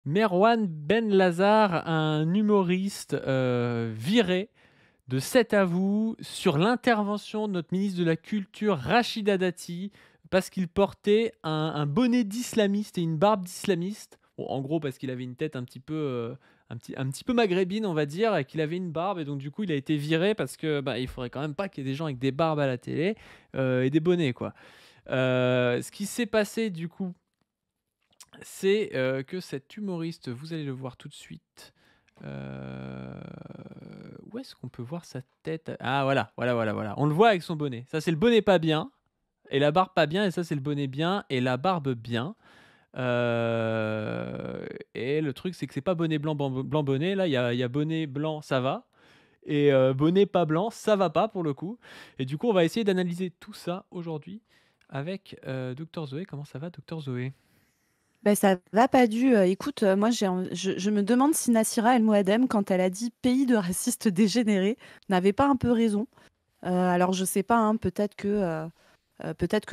Merwan Benlazar, un humoriste viré de C'est à vous sur l'intervention de notre ministre de la Culture Rachida Dati parce qu'il portait un bonnet d'islamiste et une barbe d'islamiste. Bon, en gros, parce qu'il avait une tête un petit peu, un petit peu maghrébine, on va dire, et qu'il avait une barbe, et donc du coup, il a été viré parce que bah, il faudrait quand même pas qu'il y ait des gens avec des barbes à la télé et des bonnets, quoi. Ce qui s'est passé du coup, c'est que cet humoriste, vous allez le voir tout de suite. Heu, Où est-ce qu'on peut voir sa tête? Ah voilà, voilà, voilà, voilà. On le voit avec son bonnet. Ça, c'est le bonnet pas bien et la barbe pas bien, et ça, c'est le bonnet bien et la barbe bien. Et le truc, c'est que c'est pas bonnet blanc, blanc bonnet. Là, il y a bonnet blanc, ça va, et bonnet pas blanc, ça va pas pour le coup. Et du coup, on va essayer d'analyser tout ça aujourd'hui avec, Docteur Zoé. Comment ça va, Docteur Zoé? Bah, ça va pas du écoute, moi je me demande si Nassira El Moadem, quand elle a dit: «Pays de racistes dégénérés», n'avait pas un peu raison. Alors je sais pas, hein, peut-être que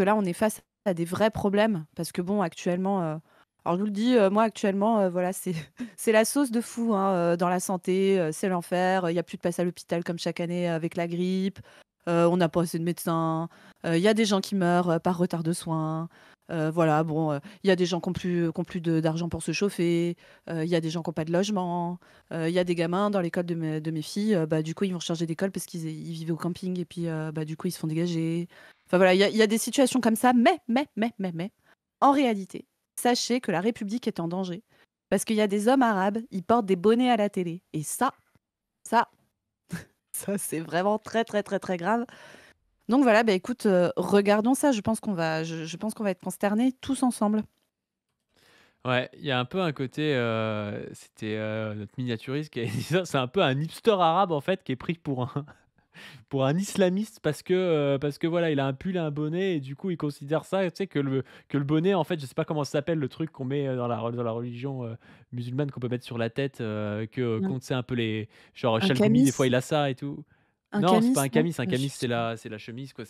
là on est face à des vrais problèmes parce que bon actuellement, alors je vous le dis, moi actuellement, voilà c'est c'est la sauce de fou, hein, dans la santé, c'est l'enfer, il y a plus de place à l'hôpital comme chaque année avec la grippe, on n'a pas assez de médecins, il y a des gens qui meurent, par retard de soins, voilà bon, il y a des gens qui ont plus de d'argent pour se chauffer, il y a des gens qui ont pas de logement, il y a des gamins dans l'école de mes filles, bah, du coup, ils vont changer d'école parce ils vivaient au camping et puis, bah, du coup, ils se font dégager. Enfin voilà, il y a des situations comme ça, mais, en réalité, sachez que la République est en danger parce qu'il y a des hommes arabes, ils portent des bonnets à la télé et ça, ça, c'est vraiment très, très, très, très grave. Donc voilà, bah, écoute, regardons ça. Je pense qu'on va être consternés tous ensemble. Ouais, il y a un peu un côté, c'était, notre miniaturiste qui avait dit ça, c'est un peu un hipster arabe, en fait, qui est pris pour un pour un islamiste parce que voilà, il a un pull et un bonnet, et du coup, il considère ça, tu sais, que le bonnet, en fait, je sais pas comment ça s'appelle, le truc qu'on met, dans la religion, musulmane, qu'on peut mettre sur la tête, que Un qu'on sait un peu les genre un Chalgoumi, des fois, camis? il a ça et tout. Un Non, c'est pas camis, non? un Je camis, sais pas. c'est la chemise, quoi, Ouais,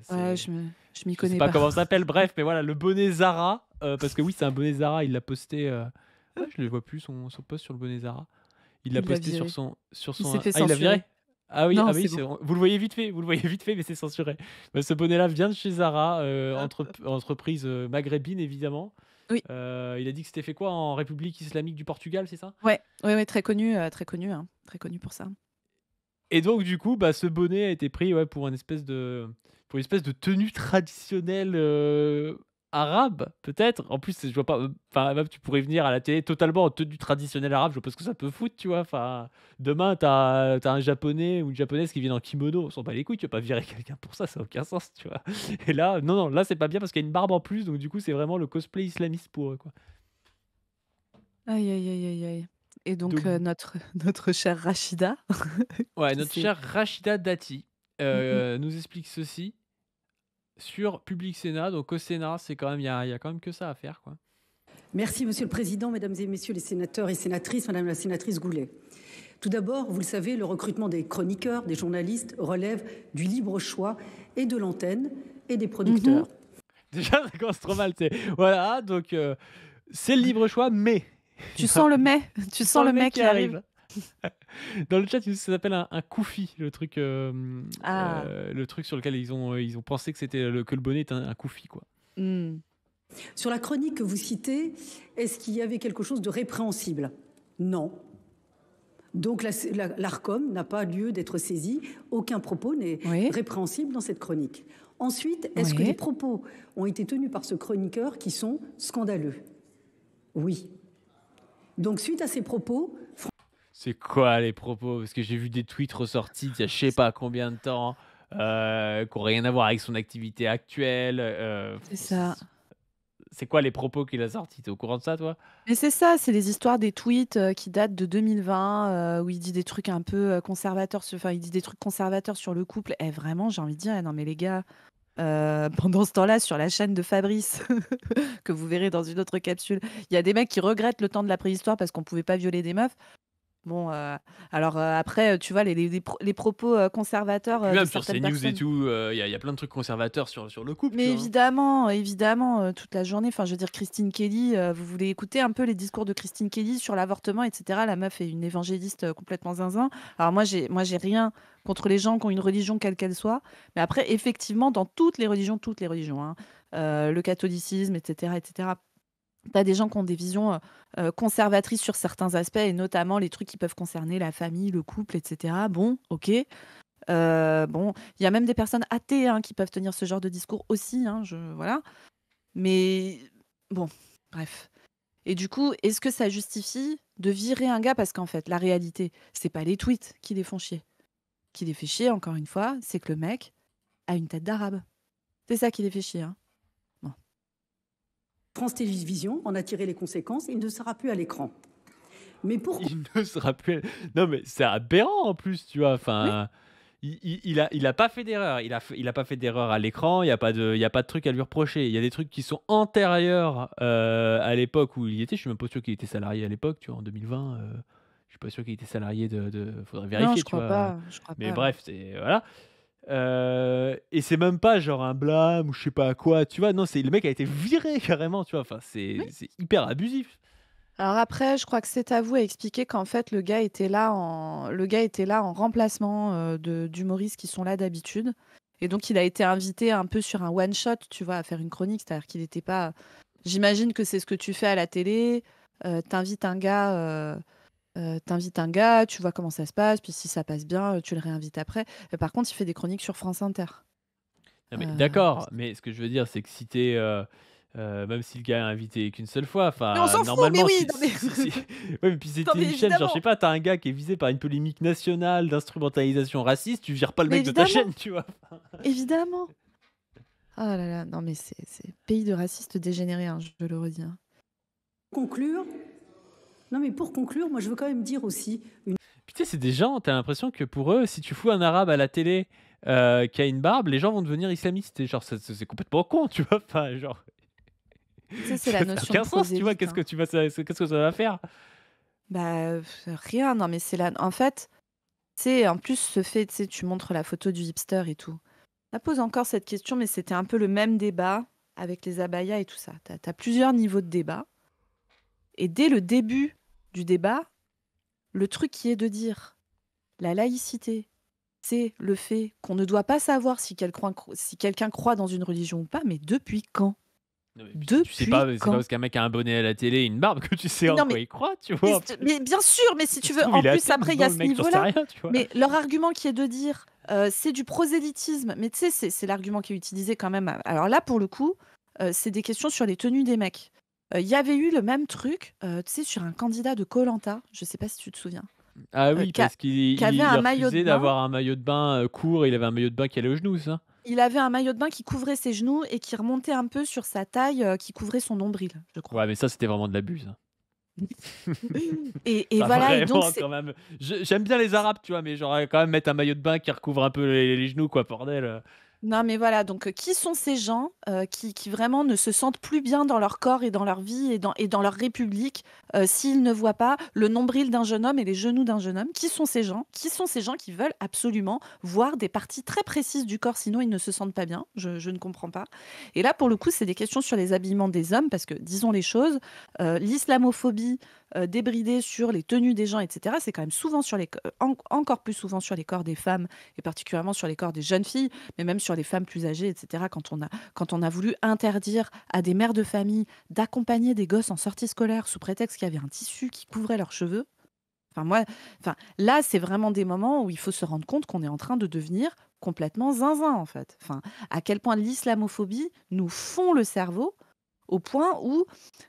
c'est je m'y je sais connais pas pas. comment ça s'appelle, bref, mais voilà, le bonnet Zara, parce que oui, c'est un bonnet Zara, il l'a posté, ouais, je le vois plus son post sur le bonnet Zara. Il l'a Il l'a posté viré. sur Il s'est son fait ah, il l'a viré? censurer. Ah Non, oui, c'est c'est bon. vous le voyez vite fait, vous le voyez vite fait, mais c'est censuré. Bah, ce bonnet-là vient de chez Zara, entreprise, maghrébine évidemment. Oui, Il a dit que c'était fait quoi? En République islamique du Portugal, c'est ça? ouais, ouais, ouais, très connu, hein, très connu pour ça. Et donc du coup, bah, ce bonnet a été pris, ouais, pour une espèce de tenue traditionnelle, arabe, peut-être? En plus, je vois pas, enfin, même tu pourrais venir à la télé totalement en tenue traditionnelle arabe, je vois pas ce que ça peut foutre, tu vois? Enfin, demain, t'as un japonais ou une japonaise qui vient en kimono, on s'en bat les couilles, tu vas pas virer quelqu'un pour ça a aucun sens, tu vois? Et là, non, non, là, c'est pas bien parce qu'il y a une barbe en plus, donc du coup, c'est vraiment le cosplay islamiste pour eux, quoi. Aïe, aïe, aïe, aïe, aïe. Et donc, Donc notre notre chère Rachida, ouais, qui notre s'est chère Rachida Dati, mmh mh. nous explique ceci sur Public Sénat. Donc au Sénat, c'est quand même il y a quand même que ça à faire, quoi. Merci, Monsieur le Président, Mesdames et Messieurs les sénateurs et sénatrices, Madame la sénatrice Goulet. Tout d'abord, vous le savez, le recrutement des chroniqueurs, des journalistes relève du libre choix et de l'antenne et des Mmh. producteurs. Déjà, ça commence trop mal, tu sais. Voilà, donc c'est le libre choix, mais il Tu y a sens le mais? Tu tu sens sens le le mec mais qui qui arrive? arrive. Dans le chat, ça s'appelle un koufi, le truc, Ah, le truc sur lequel ils ont pensé que c'était le que le bonnet est un koufi, quoi. mmh. Sur la chronique que vous citez, est-ce qu'il y avait quelque chose de répréhensible? Non. Donc l'ARCOM n'a pas lieu d'être saisi. Aucun propos n'est Oui, répréhensible dans cette chronique. Ensuite, est-ce que des oui. propos ont été tenus par ce chroniqueur qui sont scandaleux? Oui. Donc suite à ces propos, C'est quoi les propos? Parce que j'ai vu des tweets ressortis il y a je sais pas combien de temps, qui ont rien à voir avec son activité actuelle, C'est ça. c'est quoi les propos qu'il a sortis? Tu es au courant de ça, toi? Mais c'est ça, c'est les histoires des tweets, qui datent de 2020, où il dit des trucs un peu, conservateurs enfin, il dit des trucs conservateurs sur le couple. Et vraiment, j'ai envie de dire: «Eh non mais les gars, pendant ce temps-là, sur la chaîne de Fabrice, que vous verrez dans une autre capsule, il y a des mecs qui regrettent le temps de la préhistoire parce qu'on pouvait pas violer des meufs». Bon, alors, après, tu vois, les propos, conservateurs, Puis de même sur certaines CNews et personnes. tout, il y a plein de trucs conservateurs sur le couple, tu Mais vois, hein. évidemment, évidemment, toute la journée. Enfin, je veux dire, Christine Kelly, vous voulez écouter un peu les discours de Christine Kelly sur l'avortement, et cetera. La meuf est une évangéliste, complètement zinzin. Alors moi j'ai rien contre les gens qui ont une religion quelle qu'elle soit, mais après effectivement dans toutes les religions, hein, le catholicisme, et cetera, tu as des gens qui ont des visions, conservatrices sur certains aspects, et notamment les trucs qui peuvent concerner la famille, le couple, et cetera. Bon, OK. Bon, il y a même des personnes athées, hein, qui peuvent tenir ce genre de discours aussi, hein, voilà. Mais bon, bref. Et du coup, est-ce que ça justifie de virer un gars? Parce qu'en fait, la réalité, c'est pas les tweets qui les font chier. Qui les fait chier, encore une fois, c'est que le mec a une tête d'arabe. C'est ça qui les fait chier, hein. Bon. France Télévisions en a tiré les conséquences. Il ne sera plus à l'écran. Mais pourquoi Il ne se rappelle. Non, mais c'est aberrant en plus, tu vois. Oui, Enfin, il a pas fait d'erreur. Il a pas fait d'erreur à l'écran. Il y a pas de truc à lui reprocher. Il y a des trucs qui sont antérieurs à l'époque où il était. Je suis même pas sûr qu'il était salarié à l'époque, tu vois, en 2020. Je suis pas sûr qu'il était salarié faudrait non, vérifier, je tu crois vois. pas, je crois Mais pas. bref, c'est voilà. Et c'est même pas genre un blâme ou je sais pas quoi, tu vois. Non, c'est le mec a été viré carrément, tu vois. Enfin, Oui. c'est hyper abusif. Alors après, je crois que C'est à vous a expliqué qu'en fait, le gars était là en remplacement, d'humoristes qui sont là d'habitude. Et donc, il a été invité un peu sur un one shot, tu vois, à faire une chronique. C'est-à-dire qu'il n'était pas. J'imagine que c'est ce que tu fais à la télé. T'invites un gars, tu vois comment ça se passe, puis si ça passe bien, tu le réinvites après. Par contre, il fait des chroniques sur France Inter. Non, mais Euh, d'accord, mais ce que je veux dire, c'est que si t'es, même si le gars est invité qu'une seule fois, Mais on enfin, s'en fout, mais normalement, oui, si non mais, ouais, mais puis si non, tu mais une chaîne, genre, je sais évidemment, pas, tu un gars qui est visé par une polémique nationale d'instrumentalisation raciste, tu vires pas le mais mec de ta évidemment, chaîne, tu vois? évidemment. Oh là là, non mais c'est pays de racistes dégénérés, hein, je le redis, hein. conclure? Non, mais pour conclure, moi je veux quand même dire aussi une Puis tu sais, c'est des gens, t'as l'impression que pour eux, si tu fous un arabe à la télé, qui a une barbe, les gens vont devenir islamistes et genre, c'est complètement con, tu vois? Enfin, genre, Tu sais, c'est la ça a notion de aucun sens, tu vois? prosélyte, hein. Qu'est-ce que ça va faire? Bah, rien, non mais c'est la en fait, tu en plus ce fait, tu montres la photo du hipster et tout. Ça pose encore cette question, mais c'était un peu le même débat avec les abayas et tout ça. Tu as plusieurs niveaux de débat, et dès le début du débat, le truc qui est de dire la laïcité, c'est le fait qu'on ne doit pas savoir si quelqu'un croit dans une religion ou pas, mais depuis quand? Non, mais puis tu sais Depuis pas, c'est pas quand? parce qu'un mec a un bonnet à la télé et une barbe que tu sais Mais en non, quoi mais il croit, tu Mais, vois? mais bien sûr, mais si Ça tu se veux, trouve, en il est plus, athée après, il y maintenant, a le ce mec, j'en sais niveau-là. rien, tu vois? Mais leur argument qui est de dire c'est du prosélytisme, mais tu sais, c'est l'argument qui est utilisé quand même. Alors là, pour le coup, c'est des questions sur les tenues des mecs. Il y avait eu le même truc, tu sais, sur un candidat de koh, je sais pas si tu te souviens, Ah euh, oui, qui, a- parce qu'il qui avait il un il maillot de refusait bain. d'avoir un maillot de bain, court et il avait un maillot de bain qui allait aux genoux, c'est ça? Il avait un maillot de bain qui couvrait ses genoux et qui remontait un peu sur sa taille, qui couvrait son nombril, je crois. Ouais, mais ça, c'était vraiment de l'abus, ça. Et Ça, voilà, et donc vraiment, c'est. quand même. J'aime bien les arabes, tu vois, mais genre, quand même mettre un maillot de bain qui recouvre un peu les genoux, quoi, bordel. Non, mais voilà, donc qui sont ces gens qui vraiment ne se sentent plus bien dans leur corps et dans leur vie et dans leur république s'ils ne voient pas le nombril d'un jeune homme et les genoux d'un jeune homme? Qui sont ces gens? Qui sont ces gens qui veulent absolument voir des parties très précises du corps, sinon ils ne se sentent pas bien? Je ne comprends pas. Et là, pour le coup, c'est des questions sur les habillements des hommes, parce que, disons les choses, l'islamophobie débridée sur les tenues des gens, etc., c'est quand même souvent encore plus souvent sur les corps des femmes, et particulièrement sur les corps des jeunes filles, mais même sur les femmes plus âgées, etc. Quand on a voulu interdire à des mères de famille d'accompagner des gosses en sortie scolaire sous prétexte qu'il y avait un tissu qui couvrait leurs cheveux. Là, c'est vraiment des moments où il faut se rendre compte qu'on est en train de devenir complètement zinzin, en fait. À quel point l'islamophobie nous fond le cerveau au point où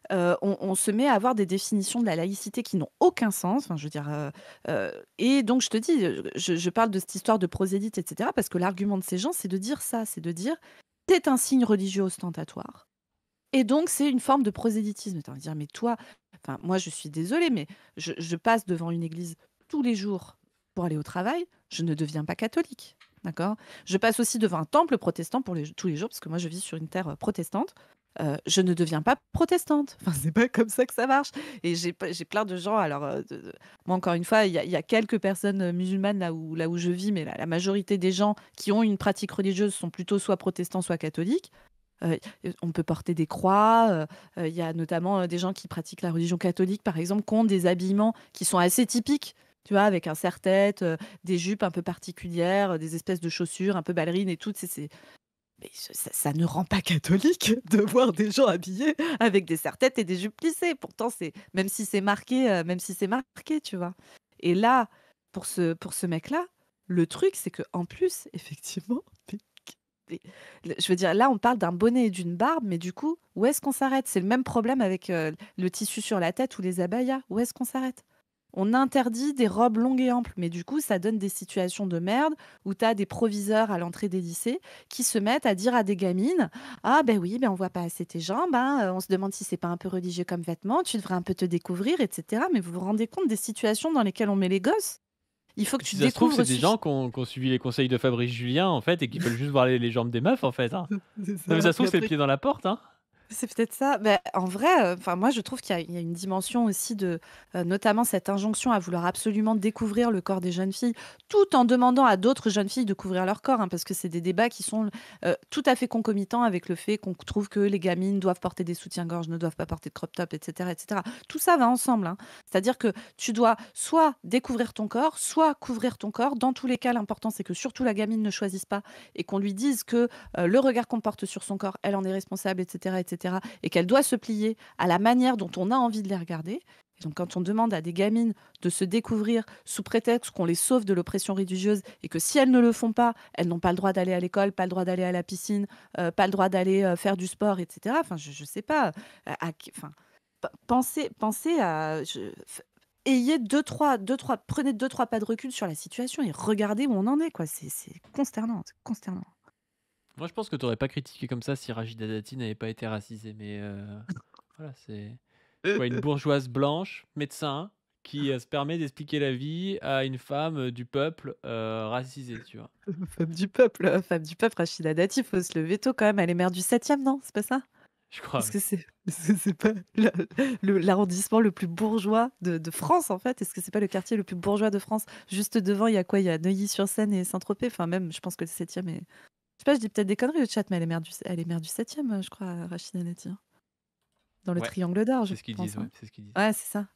on se met à avoir des définitions de la laïcité qui n'ont aucun sens. Enfin, je veux dire, et donc je te dis, je parle de cette histoire de prosélyte, etc., parce que l'argument de ces gens, c'est de dire ça, c'est de dire, c'est un signe religieux ostentatoire, et donc c'est une forme de prosélytisme. Tu vas me dire, mais toi, enfin, moi je suis désolée, mais je passe devant une église tous les jours pour aller au travail, je ne deviens pas catholique. D'accord. Je passe aussi devant un temple protestant tous les jours, parce que moi je vis sur une terre protestante. je ne deviens pas protestante. Enfin, c'est pas comme ça que ça marche. Et j'ai plein de gens. Alors, moi, encore une fois, il y a quelques personnes musulmanes là où je vis, mais la majorité des gens qui ont une pratique religieuse sont plutôt soit protestants, soit catholiques. Euh, on peut porter des croix. Il y a notamment des gens qui pratiquent la religion catholique, par exemple, qui ont des habillements qui sont assez typiques. Tu vois, avec un serre-tête, des jupes un peu particulières, des espèces de chaussures un peu ballerines et tout. Mais ça ne rend pas catholique de voir des gens habillés avec des serre-têtes et des jupes plissées. Pourtant, même si c'est marqué, tu vois. Et là, pour ce mec-là, le truc, c'est que en plus, effectivement, mais- je veux dire, là, on parle d'un bonnet et d'une barbe, mais du coup, où est-ce qu'on s'arrête? C'est le même problème avec le tissu sur la tête ou les abayas. Où est-ce qu'on s'arrête? On interdit des robes longues et amples, mais du coup, ça donne des situations de merde où tu as des proviseurs à l'entrée des lycées qui se mettent à dire à des gamines: ah ben oui, ben on voit pas assez tes jambes, hein, on se demande si c'est pas un peu religieux comme vêtement, tu devrais un peu te découvrir, etc. Mais vous vous rendez compte des situations dans lesquelles on met les gosses? Il faut que tu Si ça se trouve, découvres c'est des gens qui ont suivi les conseils de Fabrice Julien, en fait, et qui veulent juste voir les jambes des meufs, en fait. Hein. C'est Non, mais ça. ça se trouve, Et c'est le après, pied dans la porte. Hein. c'est peut-être ça. Ben, en vrai, enfin moi je trouve qu'il y a une dimension aussi de, notamment cette injonction à vouloir absolument découvrir le corps des jeunes filles, tout en demandant à d'autres jeunes filles de couvrir leur corps, hein, parce que c'est des débats qui sont tout à fait concomitants avec le fait qu'on trouve que les gamines doivent porter des soutiens-gorge, ne doivent pas porter de crop top, etc., etc. Tout ça va ensemble, hein. C'est-à-dire que tu dois soit découvrir ton corps, soit couvrir ton corps. Dans tous les cas, l'important c'est que surtout la gamine ne choisisse pas et qu'on lui dise que le regard qu'on porte sur son corps, elle en est responsable, etc., etc., et qu'elle doit se plier à la manière dont on a envie de les regarder. Et donc, quand on demande à des gamines de se découvrir sous prétexte qu'on les sauve de l'oppression religieuse et que si elles ne le font pas, elles n'ont pas le droit d'aller à l'école, pas le droit d'aller à la piscine, pas le droit d'aller faire du sport, etc. Enfin, je sais pas. Enfin, pensez à. Ayez prenez deux, trois pas de recul sur la situation et regardez où on en est, quoi. C'est consternant, c'est consternant. Moi, je pense que tu n'aurais pas critiqué comme ça si Rachida Dati n'avait pas été racisée. Mais voilà, c'est quoi, une bourgeoise blanche, médecin, qui se permet d'expliquer la vie à une femme du peuple racisée, tu vois. Femme du peuple, Rachida Dati, faut se le veto quand même. Elle est maire du 7e, non? C'est pas ça? Je crois, Est-ce oui. que c'est pas l'arrondissement le plus bourgeois de France, en fait? Est-ce que c'est pas le quartier le plus bourgeois de France? Juste devant, il y a quoi? Il y a Neuilly-sur-Seine et Saint-Tropez. Enfin, même, je pense que le 7e est. Je sais pas, je dis peut-être des conneries, le chat, mais elle est maire du 7e, je crois, Rachida Dati, hein. Dans le Ouais, triangle d'or, je c'est ce qu'ils pense, disent, ouais, hein. c'est ce qu'ils disent. Ouais, c'est ça.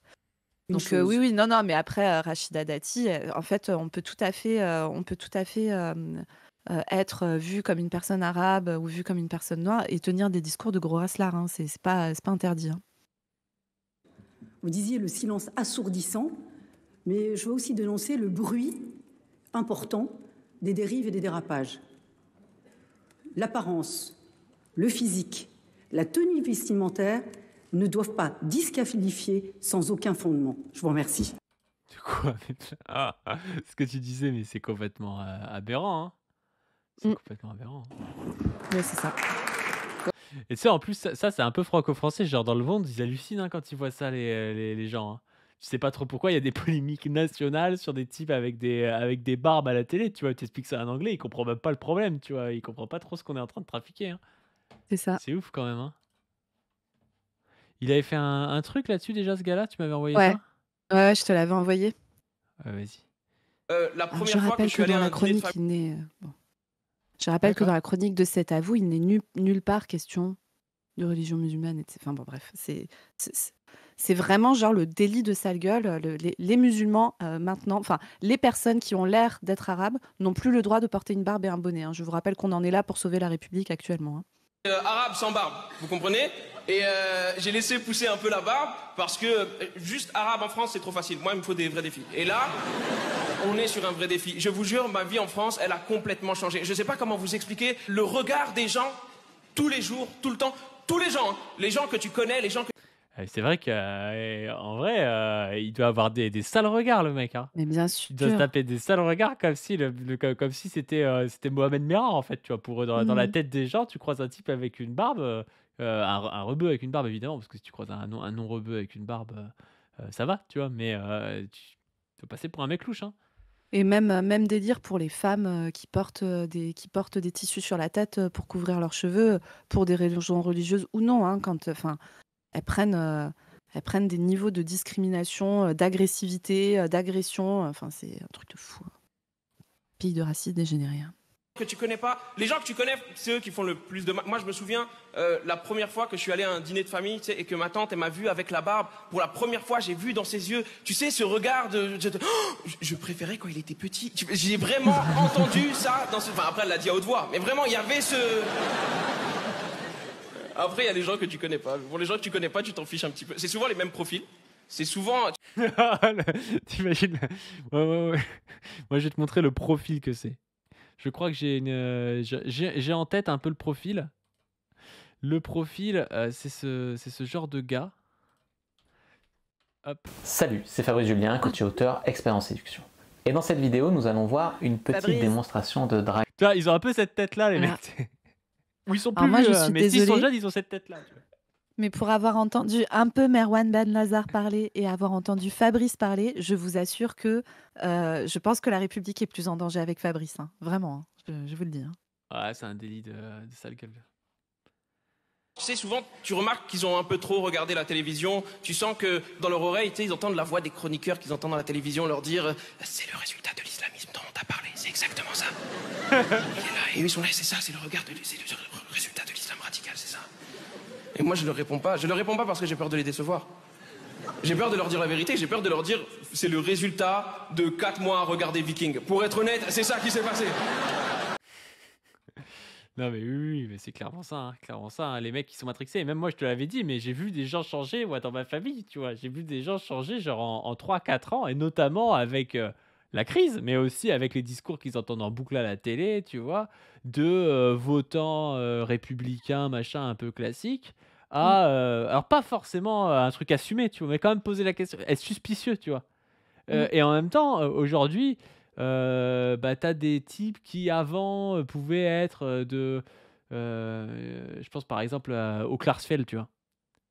Une Donc oui, chose. oui, non, non, mais après Rachida Dati, en fait, on peut tout à fait être vu comme une personne arabe ou vu comme une personne noire et tenir des discours de gros raslards, hein. C'est pas interdit, hein. Vous disiez le silence assourdissant, mais je veux aussi dénoncer le bruit important des dérives et des dérapages. L'apparence, le physique, la tenue vestimentaire ne doivent pas disqualifier sans aucun fondement. Je vous remercie. De quoi? Ce que tu disais, mais c'est complètement aberrant. Hein. C'est Mm. complètement aberrant. Ouais, c'est ça. Et tu sais, en plus, ça c'est un peu franco-français. Genre, dans le monde, ils hallucinent hein, quand ils voient ça, les gens. Hein. Tu sais pas trop pourquoi il y a des polémiques nationales sur des types avec des barbes à la télé. Tu vois, tu expliques ça en anglais, il comprend même pas le problème. Tu vois, il comprend pas trop ce qu'on est en train de trafiquer. Hein. C'est ça. C'est ouf quand même. Hein. Il avait fait un truc là-dessus déjà, ce gars-là. Tu m'avais envoyé Ouais, ça? ouais, je te l'avais envoyé. Vas-y. La Alors, je première fois que rappelle je que suis allé dans à la un dîner de chronique, famille. il n'est. Bon. Je rappelle que D'accord. dans la chronique de cet avou, il n'est nulle part question de religion musulmane, etc. Enfin bon, bref, c'est vraiment genre le délit de sale gueule. Les musulmans, maintenant, enfin, les personnes qui ont l'air d'être arabes n'ont plus le droit de porter une barbe et un bonnet, hein. Je vous rappelle qu'on en est là pour sauver la République actuellement, hein. Arabe sans barbe, vous comprenez? Et j'ai laissé pousser un peu la barbe parce que juste arabe en France c'est trop facile. Moi il me faut des vrais défis. Et là, on est sur un vrai défi. Je vous jure, ma vie en France, elle a complètement changé. Je sais pas comment vous expliquer le regard des gens tous les jours, tout le temps, tous les gens, hein. Les gens que tu connais, les gens que C'est vrai qu'en vrai, il doit avoir des sales regards, le mec. Hein. Mais bien Il doit se sûr. taper des sales regards comme si, comme si c'était Mohamed Merah, en fait. Tu vois, dans la Mhm. tête des gens, tu croises un type avec une barbe, un rebeu avec une barbe, évidemment, parce que si tu croises un non-rebeu avec une barbe, ça va, tu vois, mais tu peux passer pour un mec louche. Hein. Et même délire pour les femmes qui portent des tissus sur la tête pour couvrir leurs cheveux, pour des raisons religieuses ou non, hein, enfin, elles prennent, elles prennent des niveaux de discrimination, d'agressivité, d'agression. Enfin, c'est un truc de fou, hein. Pays de racisme dégénéré, hein. Que tu connais pas, les gens que tu connais, c'est eux qui font le plus de mal. Moi, je me souviens la première fois que je suis allé à un dîner de famille, tu sais, et que ma tante elle m'a vu avec la barbe. Pour la première fois, j'ai vu dans ses yeux, tu sais, ce regard je préférais quand il était petit. J'ai vraiment entendu ça dans ce. Enfin, après, elle l'a dit à haute voix, mais vraiment, il y avait ce. Après, il y a les gens que tu connais pas. Pour les gens que tu connais pas, tu t'en fiches un petit peu. C'est souvent les mêmes profils. C'est souvent. T'imagines? Ouais. Moi, je vais te montrer le profil que c'est. Je crois que j'ai en tête un peu le profil. Le profil, c'est ce genre de gars. Hop. Salut, c'est Fabrice Julien, coach et auteur, expert en séduction. Et dans cette vidéo, nous allons voir une petite Fabrice. démonstration de drague. Tu vois, ils ont un peu cette tête-là, les Ah. mecs. Ou ils sont Alors plus moi, je vieux, suis mais s'ils sont désolée. jeunes, ils ont cette tête-là. Tu vois. Mais pour avoir entendu un peu Merwan Ben Lazar parler et avoir entendu Fabrice parler, je vous assure que je pense que la République est plus en danger avec Fabrice, hein. Vraiment, hein. Je vous le dis, hein. Ouais, c'est un délit de sale gueule. Tu sais, souvent, tu remarques qu'ils ont un peu trop regardé la télévision. Tu sens que dans leur oreille, tu sais, ils entendent la voix des chroniqueurs qu'ils entendent dans la télévision leur dire c'est le résultat de l'islamisme dont on t'a parlé. C'est exactement ça. Il est là, et eux, ils sont là, c'est ça, c'est le résultat de l'islam radical, c'est ça. Et moi, je leur réponds pas. Je leur réponds pas parce que j'ai peur de les décevoir. J'ai peur de leur dire la vérité. J'ai peur de leur dire c'est le résultat de 4 mois à regarder Viking. Pour être honnête, c'est ça qui s'est passé. Non mais oui, mais c'est clairement ça, hein. Les mecs qui sont matrixés. Et même moi, je te l'avais dit, mais j'ai vu des gens changer, moi, dans ma famille, tu vois. J'ai vu des gens changer genre en 3-4 ans, et notamment avec la crise, mais aussi avec les discours qu'ils entendent en boucle à la télé, tu vois, de votants républicains, machin, un peu classique, à... alors pas forcément un truc assumé, tu vois, mais quand même poser la question, être suspicieux, tu vois. Et en même temps, aujourd'hui, t'as des types qui avant pouvaient être je pense par exemple au Klarsfeld, tu vois.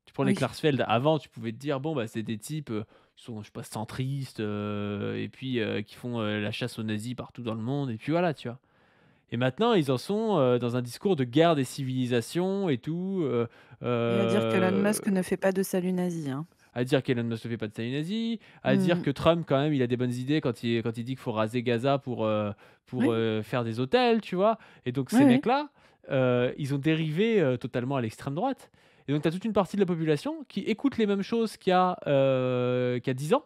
Tu prends les Oui. Klarsfeld, avant tu pouvais te dire, bon, bah, c'est des types qui sont, je sais pas, centristes, et puis qui font la chasse aux nazis partout dans le monde, et puis voilà, tu vois. Et maintenant, ils en sont dans un discours de guerre des civilisations et tout. Et à dire que Elon euh, Musk ne fait pas de salut nazi, hein. à dire qu'Elon Musk ne fait pas de salut nazi, à dire que Trump, quand même, il a des bonnes idées quand il dit qu'il faut raser Gaza pour Oui. faire des hôtels, tu vois. Et donc, ces Oui, oui. mecs-là, ils ont dérivé totalement à l'extrême droite. Et donc, tu as toute une partie de la population qui écoute les mêmes choses qu'il y a 10 ans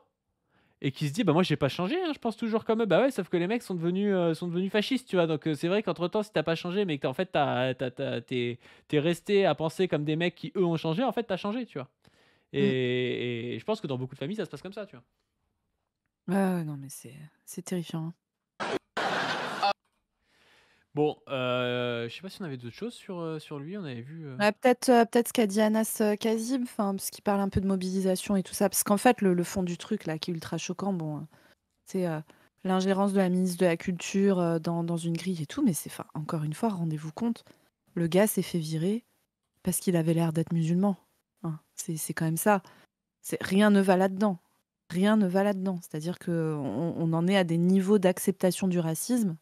et qui se dit, bah moi, j'ai pas changé, hein, je pense toujours comme eux. Bah ouais, sauf que les mecs sont devenus fascistes, tu vois. Donc, c'est vrai qu'entre-temps, si t'as pas changé, mais que en fait, t'es resté à penser comme des mecs qui, eux, ont changé, en fait, t'as changé, tu vois. Et je pense que dans beaucoup de familles, ça se passe comme ça, tu vois. Ouais, non, mais c'est terrifiant, hein. Bon, je sais pas si on avait d'autres choses sur lui, on avait vu... Ouais, peut-être ce qu'a dit Anas Kazib, parce qu'il parle un peu de mobilisation et tout ça. Parce qu'en fait, le fond du truc, là, qui est ultra choquant, bon, c'est l'ingérence de la ministre de la Culture dans une grille et tout. Mais encore une fois, rendez-vous compte, le gars s'est fait virer parce qu'il avait l'air d'être musulman, hein. C'est quand même ça. Rien ne va là-dedans. Rien ne va là-dedans. C'est-à-dire qu'on en est à des niveaux d'acceptation du racisme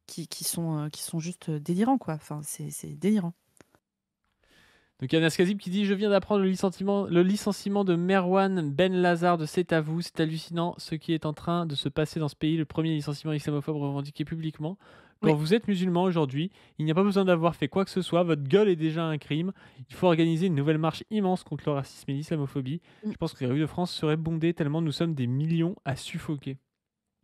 qui sont juste délirants, quoi. Enfin, c'est délirant. Donc il y a Anas Kazib qui dit, je viens d'apprendre le licenciement de Merwan Ben Lazar de C'est à vous. C'est hallucinant ce qui est en train de se passer dans ce pays. Le premier licenciement islamophobe revendiqué publiquement. Quand Oui. vous êtes musulman aujourd'hui, il n'y a pas besoin d'avoir fait quoi que ce soit. Votre gueule est déjà un crime. Il faut organiser une nouvelle marche immense contre le racisme et l'islamophobie. Je pense que les rues de France seraient bondées tellement nous sommes des millions à suffoquer.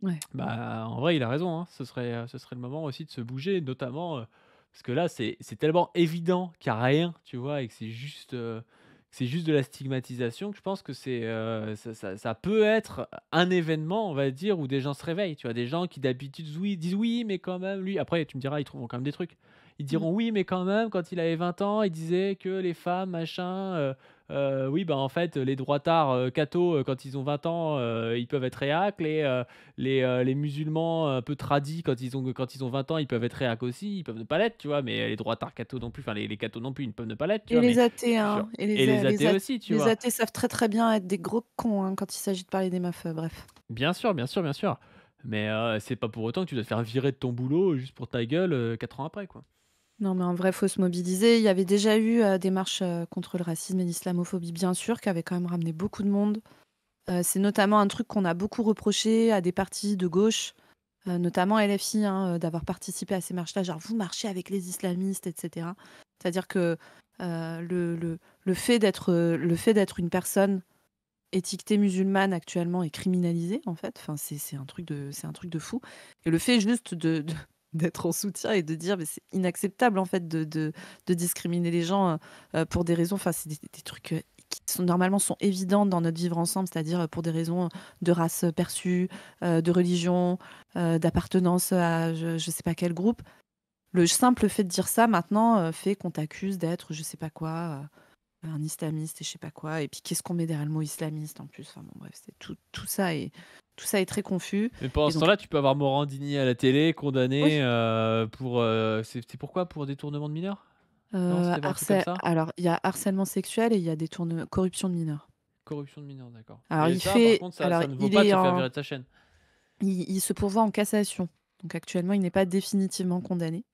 Ouais. Bah, en vrai, il a raison, hein. Ce serait le moment aussi de se bouger, notamment parce que là, c'est tellement évident qu'il n'y a rien, tu vois, et que c'est juste de la stigmatisation, que je pense que ça peut être un événement, on va dire, où des gens se réveillent, tu vois, des gens qui d'habitude disent oui, mais quand même, lui, après, tu me diras, ils trouveront quand même des trucs. Ils diront oui, mais quand même, quand il avait 20 ans, il disait que les femmes, machin, oui, bah en fait, les droitards cathos, quand ils ont 20 ans, ils peuvent être réac. Les musulmans un peu tradis, quand ils ont 20 ans, ils peuvent être réac aussi. Ils peuvent ne pas l'être, tu vois, mais les droitards cathos non plus, enfin les cathos non plus, ils ne peuvent ne pas l'être, tu Et vois. les Mais athées, genre, hein. Et et les athées aussi, tu les vois. athées savent très très bien être des gros cons, hein, quand il s'agit de parler des meufs. Bref. Bien sûr, bien sûr, bien sûr. Mais c'est pas pour autant que tu dois te faire virer de ton boulot juste pour ta gueule 4 ans après, quoi. Non, mais en vrai, faut se mobiliser. Il y avait déjà eu des marches contre le racisme et l'islamophobie, bien sûr, qui avaient quand même ramené beaucoup de monde. C'est notamment un truc qu'on a beaucoup reproché à des partis de gauche, notamment LFI, hein, d'avoir participé à ces marches-là. Genre, vous marchez avec les islamistes, etc. C'est-à-dire que le fait d'être une personne étiquetée musulmane actuellement est criminalisé, en fait. Enfin, c'est un truc de fou. Et le fait juste d'être en soutien et de dire mais c'est inacceptable en fait de discriminer les gens pour des raisons, enfin c'est des trucs qui normalement sont évidents dans notre vivre ensemble, c'est-à-dire pour des raisons de race perçue, de religion, d'appartenance à je sais pas quel groupe. Le simple fait de dire ça maintenant fait qu'on t'accuse d'être je sais pas quoi, un islamiste et je sais pas quoi. Et puis qu'est-ce qu'on met derrière le mot islamiste en plus, enfin bon bref, c'est tout ça est très confus. Mais pendant Et ce donc temps-là, tu peux avoir Morandini à la télé, condamné oui, pour. C'était pourquoi? Pour détournement de mineurs? Non, c'était pas un truc comme ça? alors il y a harcèlement sexuel et il y a corruption de mineurs. Corruption de mineurs, d'accord. Alors Et ça, par contre, ça ne vaut il pas de est se faire en virer de sa chaîne. il se pourvoit en cassation. Donc actuellement, il n'est pas définitivement condamné.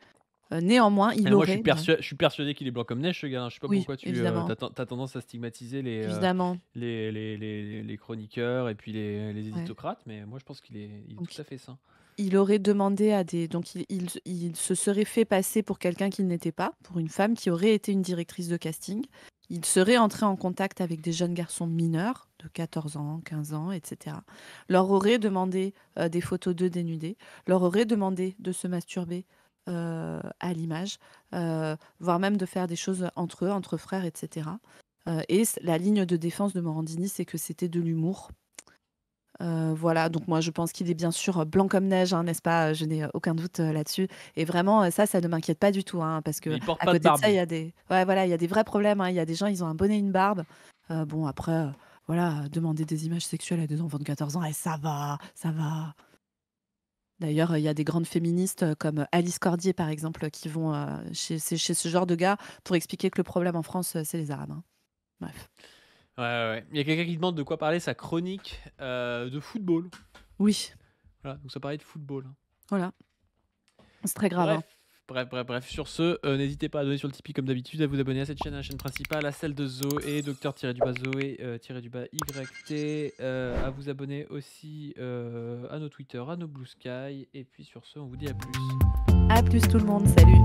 Néanmoins, Et il moi, aurait je suis persuadé qu'il est blanc comme neige, ce gars. Je sais pas oui, pourquoi évidemment, t'as tendance à stigmatiser évidemment, les chroniqueurs et puis les ouais. hésitocrates, mais moi, je pense qu'il est Donc tout à fait sain. il aurait demandé à des donc il se serait fait passer pour quelqu'un qu'il n'était pas, pour une femme qui aurait été une directrice de casting. Il serait entré en contact avec des jeunes garçons mineurs de 14 ans, 15 ans, etc. Leur aurait demandé des photos d'eux dénudés, leur aurait demandé de se masturber à l'image, voire même de faire des choses entre eux, entre frères, etc. La ligne de défense de Morandini, c'est que c'était de l'humour. Voilà, donc moi je pense qu'il est bien sûr blanc comme neige, hein, n'est-ce pas? Je n'ai aucun doute là-dessus. Et vraiment, ça ne m'inquiète pas du tout, hein, parce Mais que il porte à pas de côté de barbe, ça, il lui. y a ouais, voilà, il y a des vrais problèmes, hein. Il y a des gens, ils ont un bonnet et une barbe. Bon, après, voilà, demander des images sexuelles à des enfants de 14 ans, et ça va, ça va. D'ailleurs, il y a des grandes féministes comme Alice Cordier, par exemple, qui vont chez ce genre de gars pour expliquer que le problème en France, c'est les Arabes, hein. Bref. Ouais. Il y a quelqu'un qui demande de quoi parler sa chronique de football. Oui, Voilà, donc ça parlait de football. voilà. C'est très grave, hein. Bref. Sur ce, n'hésitez pas à donner sur le Tipeee comme d'habitude, à vous abonner à cette chaîne, à la chaîne principale, à celle de Zoé, Zoé-YT, à vous abonner aussi à nos Twitter, à nos Blue Sky. Et puis sur ce, on vous dit à plus. À plus tout le monde, salut.